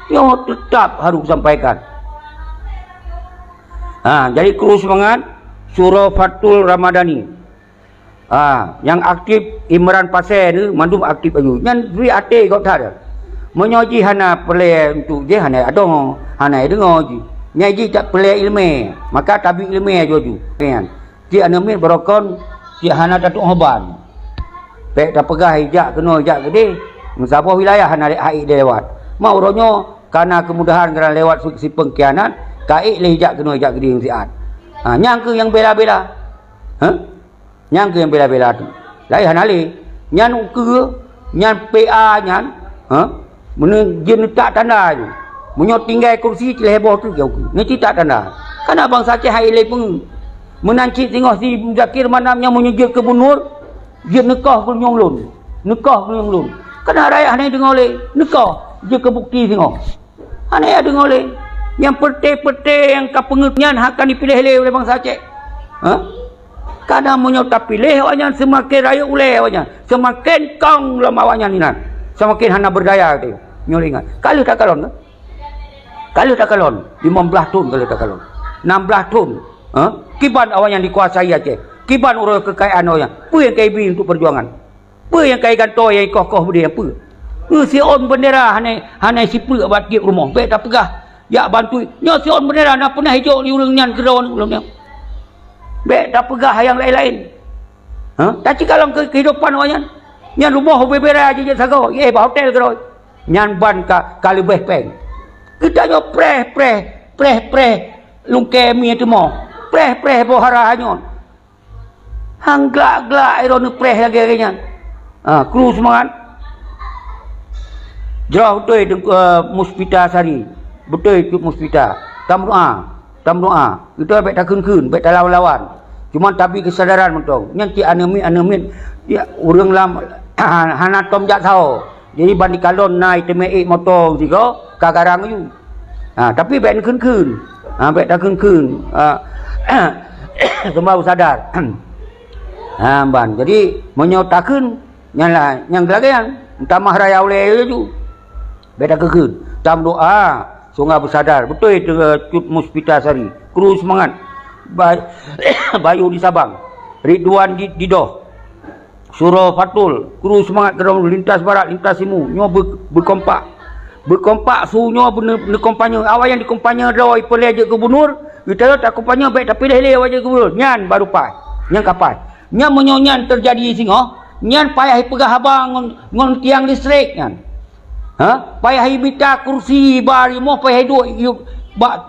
yang tetap harus sampaikan. Jadi terus semangat Surah Fatul Ramadhani. Yang aktif Imran Pasir ni mandum aktif ayu. Yang dui ate kau tak. Menyoji hana pelai untuk dia hana adong, hana dengar ji. Nyaji tak pelai ilmu, maka tabi ilmu joju. Kan. Ji anamir berokon, ji hana datuk hoban. Pek dah pegah hijak kena hijak gede. Musabah wilayah hana haik dia lewat. Mau ronyo karena kemudahan kerana lewat si pengkhianat, kaik le hijak kena hijak gede yang siat. Nyang ke yang bela-bela. Nyang ke yang bela-bela tu. Lai hana le. Nyan ke, nyan PA nyan, Mena dia letak tanda tu. Menyo tinggal kursi celeheboh tu jauh. Nanti tak tanda. Kan abang Saceh hai le pun. Menancik tengok si Muzakir Manap yang menyegel ke bunur. Dia nekah pun nyong lun. Nekah pun nyong lun. Kena rakyat ni dengar le. Nekah. Dia ke bukti tengok. Aneh dengar le. Yang pete-pete yang kepengertian akan dipilih oleh bang Saceh. Kadang menyo tak pilih awaknya semakin rakyat uleh awaknya. Semakin kong lemah awaknya ni nan. Semakin hana berdaya tu. Nyolingan. Kalau tak kalon. Kalau tak kalon 15 tahun kalau tak kalon. 16 tahun. Kiban awak yang dikuasai Aceh. Kiban urus kekayaan orang. Apa yang kai beri untuk perjuangan? Apa yang kai gantor yang kokoh beri apa? Si on bendera hanai sipul buat gig rumah. Baik tak pegah. Ya bantu. Nya si on bendera nak pernah hijau di urang nyan kedawan ulang nya. Baik tak pegah yang lain-lain. Tapi kalau kehidupan orang nyan rumah bebera aja sago. Ye ba hotel keroi. Nyan ban ka lebih peng. Kita nyo preh lungke mi tu mo. Preh bohara hanyon. Hang glak iron preh lagi nyan. Kru semangat. Jauh betul Muspita Sari. Betul itu Muspita. Tam doa. Itu baik tak kun, baik tak lawan. Cuma tapi kesadaran mentong. Nanti anemin ya urang lam hana tom jak sao. Jadi bandi kalon naik temei motor siko kagarang you. Tapi baik kun. Baik tak kun. Semua sadar. Ban. Jadi menyotakeun yang lagi tamah raya oleh tu. Beda kekun. Tam doa. Sungai bersadar. Betul itu Cut Muspita Sari. Kru semangat. Bayu di Sabang. Ridwan di Didoh. Surah Fatul. Kru semangat kerana lintas barat, lintas timur. Nyo berkompak. Berkompak sunyo berkompanya. Awal yang dikompanya rawai pelai je gubernur. Kita tak kompanya baik tapi leh wajah gubernur. Nyan baru pai. Nyan kapai. Nyan menyonyan terjadi singo. Nyan payah pegah abang ngon tiang listrik nyan. Payah minta kursi bari mo payah duk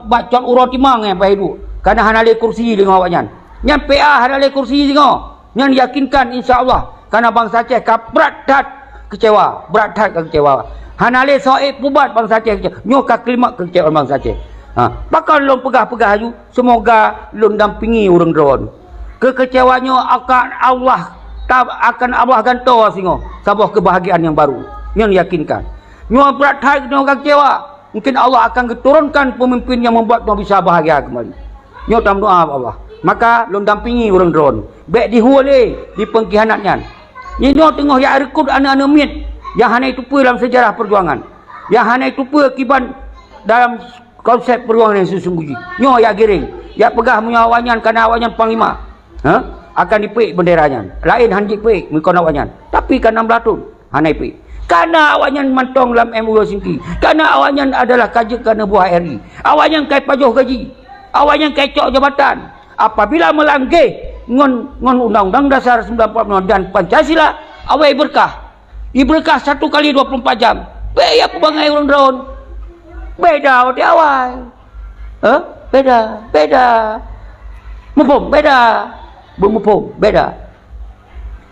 bacot urut timang payah duk. Karena hanale kursi dengan awaknya. Nyan PA hanale kursi dengan. Nyan yakinkan insya-Allah karena bangsa Aceh kaprat dat kecewa, berat dat kecewa. Hanale soe pubat bangsa Aceh kecewa. Nyo ka klimak kecewaan bangsa Aceh. Bakal lon pegah-pegah aju semoga lon dampingi urang dron. Kekecewaannya akan Allah gantor singo sebuah kebahagiaan yang baru. Nyan yakinkan. Nyo berat hati nyo kecewa. Mungkin Allah akan turunkan pemimpin yang membuat nyo bisa bahagia kembali. Nyo tam doa Allah. Maka lon dampingi orang drone. Baik dihule di pengkhianatnya. Nyo tengah ya rekod anak-anak mit yang hanai tupu dalam sejarah perjuangan. Yang hanai tupu akibat dalam konsep perjuangan yang sesungguhnya. Nyo ya giring. Ya pegah menyawanyan karena awanyan panglima. Akan dipik benderanya. Lain hanjik pik mikon awanyan. Tapi kan 6 latun hanai pik. Karena awaknya mantong dalam MOU Singki. Karena awaknya adalah kaji kerana buah RI. Awaknya kai pajuh gaji. Awaknya kai cok jabatan. Apabila melanggar ngon undang-undang dasar 1945 dan Pancasila, awak berkah. Iberkah 1 kali 24 jam. Baya pebangai orang drone. Beda di awal. Beda. Mupung beda. Bermupung beda.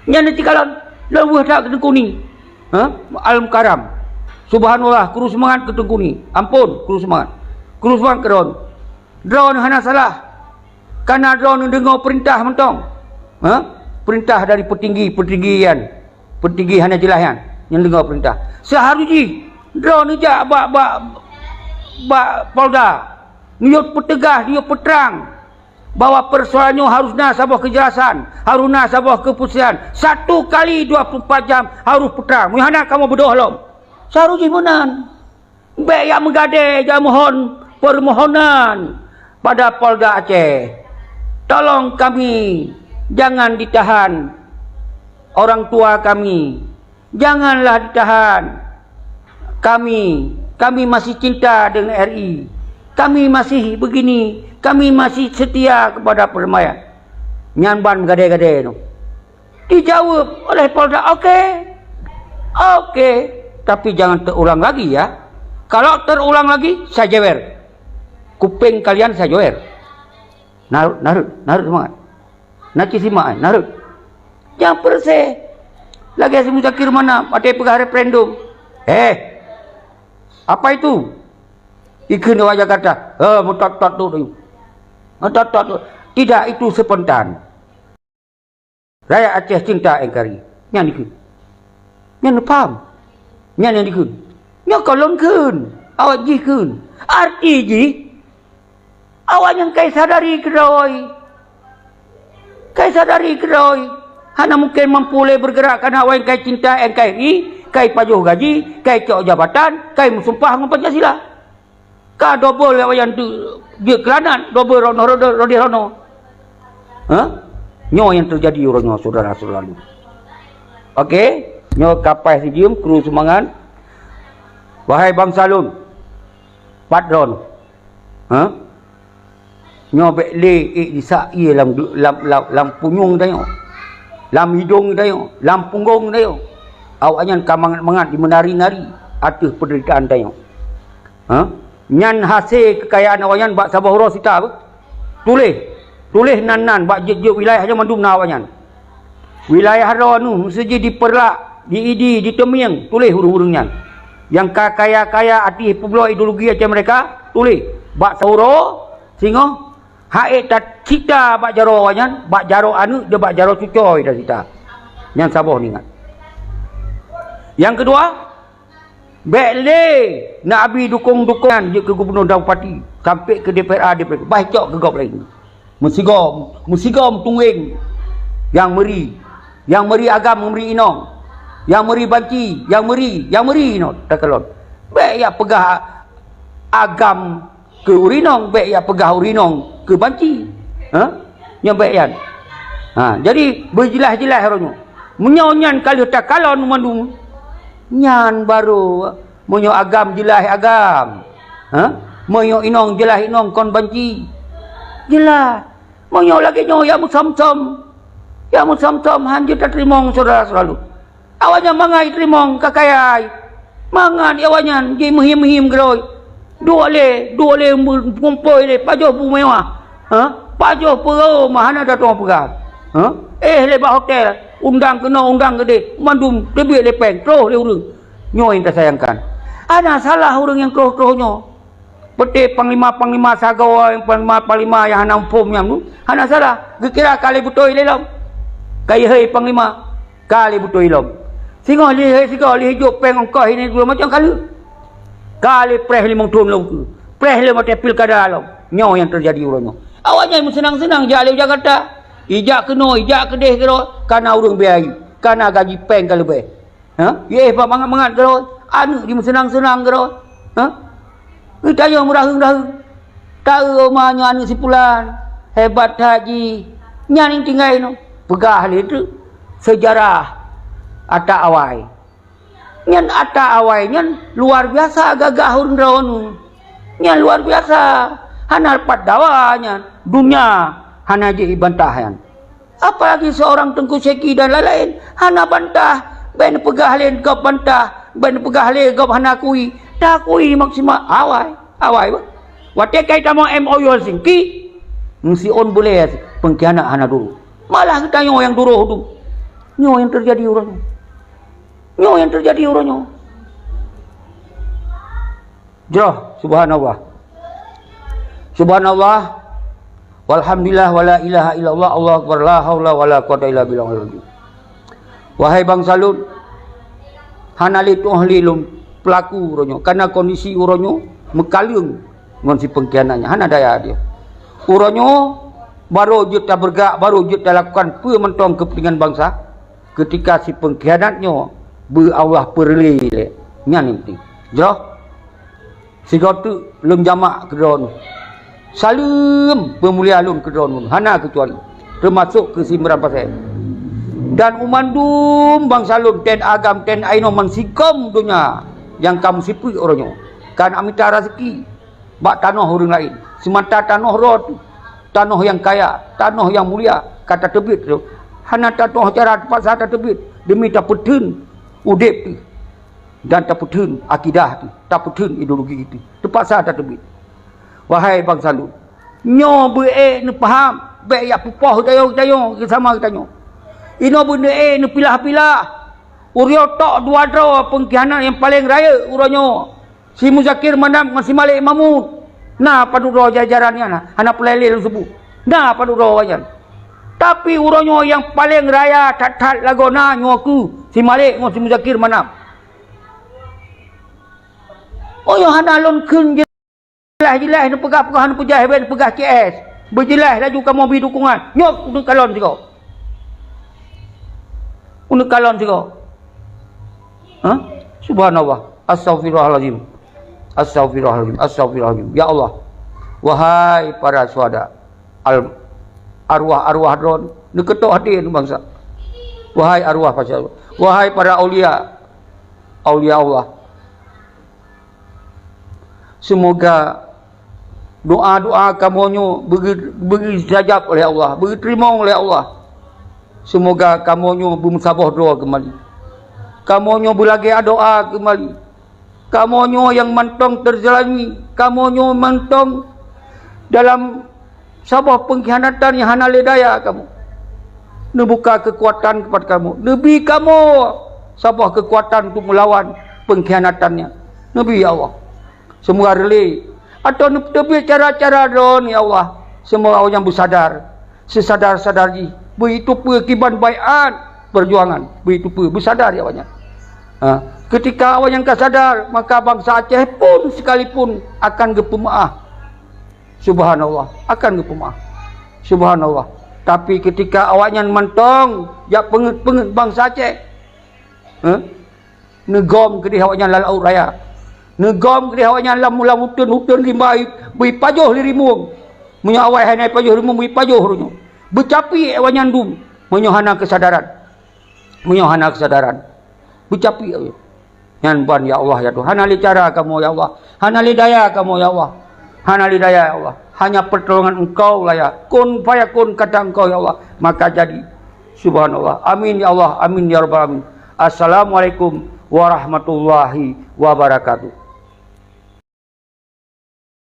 Yang nanti kalau lewah tak kena kuning. Alam karam. Subhanallah, kru semangat ketengkuni. Ampun, kru semangat. Kru semangat ke drone. Drone hana salah. Karena drone dengar perintah mentong. Perintah dari petinggi-petinggian. Petinggi hana jelahan yang dengar perintah. Seharusnya drone je Polda. Niat petegah, niat peterang. Bahawa persoalannya harusnya sebuah kejelasan, harusnya sebuah keputusan. 1 kali 24 jam harus peterang. Muhana kamu berdoa lom. Seharusnya menan. Baik yang menggadai dan mohon permohonan pada Polda Aceh. Tolong kami jangan ditahan orang tua kami. Janganlah ditahan. Kami masih cinta dengan RI. Kami masih begini. Kami masih setia kepada perdamaian. Nyanban gadai-gadai tu. Dijawab oleh Polda, okey. Tapi jangan terulang lagi ya. Kalau terulang lagi, saya jewer. Kuping kalian saya jewer. Narut semangat. Naci simak, narut. Jangan persih. Lagi Hasim Muzakir mana? Ada pegawai referendum. Apa itu? Ikut orang Jakarta. Mutat-tat tu. Tidak, itu spontan. Rakyat Aceh cinta engkari. Yang dikut. Yang faham. Yang dikut. Yang kolon kun. Awak ji kun. Arti ji. Awak yang kai sadari keroi. Hana mungkin mampu boleh bergerak karena awak yang kai cinta NKRI. Kai pajuh gaji. Kai cok jabatan. Kai mensumpah dengan Pancasila. Ka double awak yang dia kelanan. Double rono. Nyo yang terjadi orangnya saudara-saudara. Okey, nyo kapai sidium kru semangat. Wahai bangsa lun. Padron. Ha? Nyo bek le di sak ye lam punyung dayo. Lam hidung dayo, lam punggung dayo. Awaknya kamangat-mangat di menari-nari atas penderitaan dayo. Ha? Nyan hasil kekayaan awaknya bak Sabah Hura sita apa? Tulis nan bak je wilayah aja mandum na awaknya. Wilayah hara nu mesti diperlak, diidi, ditemiang, tulis hurung-hurungnya. Yang kaya-kaya hati pula ideologi macam mereka, tulis. Bak Sauro, singo, haik tak cita bak jaro awaknya, bak jaro anu, dia bak jaro cucoy dah cita. Yang Sabah ni ingat. Yang kedua, Bekle nak abi dukung-dukungan je ke gubernur dan parti sampai ke DPRA baik-baik ke gop lain. Musigom tungwing yang meri agam memberi inong, yang meri banci, yang meri inong takalon. Baik ya pegah agam ke urinong, baik ya pegah urinong ke banci. Ha? Yang baik yan. Ha, jadi berjelas-jelas orangnya. Menyonyan kalau tak kalon mandung. Nyan baru monyo agam jelas agam. Ha? Monyo inong jelas inong kon banci. Jelas. Monyo lagi nyo ya musam-sam. Ya musam-sam han je tak terimong saudara selalu. Awaknya mangai terimong kakayai. Mangan awaknya je mehim-mehim geroi. Dua le kumpul le pajoh bu mewah. Ha? Pajoh perau mahana datang pegang. Ha? Lebat hotel undang kena undang gede mandum lebih lepeng troh le urang nyo yang tersayangkan ada salah urang yang troh-trohnya bete panglima sagawa yang panglima yang hana umpumnya tu hana salah kira kali butoi lelom kai hei panglima kali butoi lom singo li hei singo li hidup peng ongkah ini dua macam kali preh limong tahun lom tu preh limong pilkada lom nyo yang terjadi urangnya awaknya senang-senang jale Jakarta ijak keno, ijak kedeh kero, kana urang biai, kana gaji peng kalau be. Ha? Ye pak mangat-mangat kero, anu di senang-senang kero. Ha? Kita yo murah-murah. Tahu omanya anu sipulan, hebat haji. Nyan tinggal no. Pegah itu sejarah ata awai. Nyan ata awai nyan luar biasa gagah urang rawon. Nyan luar biasa. Hana pat dawanya dunia hana je bantahan. Apalagi seorang Tengku Seki dan lain-lain. Hana bantah. Ben pegah lain kau bantah. Ben pegah lain kau hana kui. Tak kui maksimal. Awai ba. Watek kait sama MOU Helsinki. Mesti on boleh pengkhianat hana dulu. Malah kita nyo yang dulu tu. Nyo yang terjadi orangnya. Jauh. Subhanallah. Walhamdulillah wala ilaha illallah Allah akbar la haula wala quwata illa billah. Wahai bangsa lun, hanali tu ahli lum pelaku uronyo karena kondisi uronyo mekaliung ngon si pengkhianatnya hana daya dia. Uronyo baru je tak bergerak, baru je tak lakukan pementong kepentingan bangsa ketika si pengkhianatnya Allah perlele nyan penting. Jauh. Siga tu lum jamak kedon. Salam pemulia alun ke drone hana kecuali termasuk ke Simran Pasai dan umandum bangsa alun ten agam ten aino mansikom dunia yang kamu sipui orangnya kan amita rezeki bak tanah orang lain semata tanah rod tanah yang kaya tanah yang mulia kata tebit tu hana tanah cara terpaksa tebit demi tak petun udep tu dan tak petun akidah tu tak petun ideologi itu terpaksa tebit. Wahai bangsa lu, nyo be ni faham, be ya pupah dayo sama kita nyo. Ino benda ni pilah-pilah. Urio tok dua draw pengkhianat yang paling raya uronyo. Si Muzakir Manam dengan si Malik Mahmud. Nah padu draw jajarannya nah, anak pelele lu sebut. Nah padu draw wajan. Tapi uronyo yang paling raya tat lagona nyoku si Malik dengan si Muzakir Manam. Oh yo hana lon keun jelas ni pegah-pegah ni pejah hebat pegah CS. Berjelas laju kamu beri dukungan. Nyok untuk kalon juga. Untuk kalon juga. Ha? Subhanallah. Astaghfirullahalazim. Astaghfirullahalazim. Ya Allah. Wahai para syuhada arwah-arwah dron ni ketok hati bangsa. Wahai arwah pasal, wahai para aulia Allah, semoga doa-doa kamu beri sajab oleh Allah, beri terima oleh Allah. Semoga kamu bermusabah doa kembali, kamu berlagi doa kembali, kamu yang mantong terjalani, kamu mantong dalam sabah pengkhianatan yang hana ledaya kamu. Nebuka kekuatan kepada kamu, Nabi kamu sabah kekuatan untuk melawan pengkhianatannya. Nabi ya Allah, semua relay atau lebih cara-cara drone ya Allah, semua orang yang bersadar, sesadar-sadarnya begitu kekiban baiat perjuangan, begitu bersadar ya banyak. Ketika awak yang sadar, maka bangsa Aceh pun sekalipun akan gepemaah. Subhanallah, akan gepemaah. Subhanallah. Tapi ketika awaknya mentong, ya penget bangsa Aceh, negom ke dia awaknya lalau raya, negom ke dia awaknya lam hutun limbai bui pajoh lirimung, munyo awak hanai pajoh lirimung bui pajoh runyo, bercapi awaknya ndum, munyo hana kesadaran, bercapi awak. Yan ban ya Allah ya Tuhan, hana li cara kamu ya Allah, hana li daya kamu ya Allah, hana li daya ya Allah. Hanya pertolongan Engkau lah ya. Kun fayakun kata Engkau ya Allah, maka jadi. Subhanallah. Amin ya Allah, amin ya rabbal alamin. Assalamualaikum warahmatullahi wabarakatuh.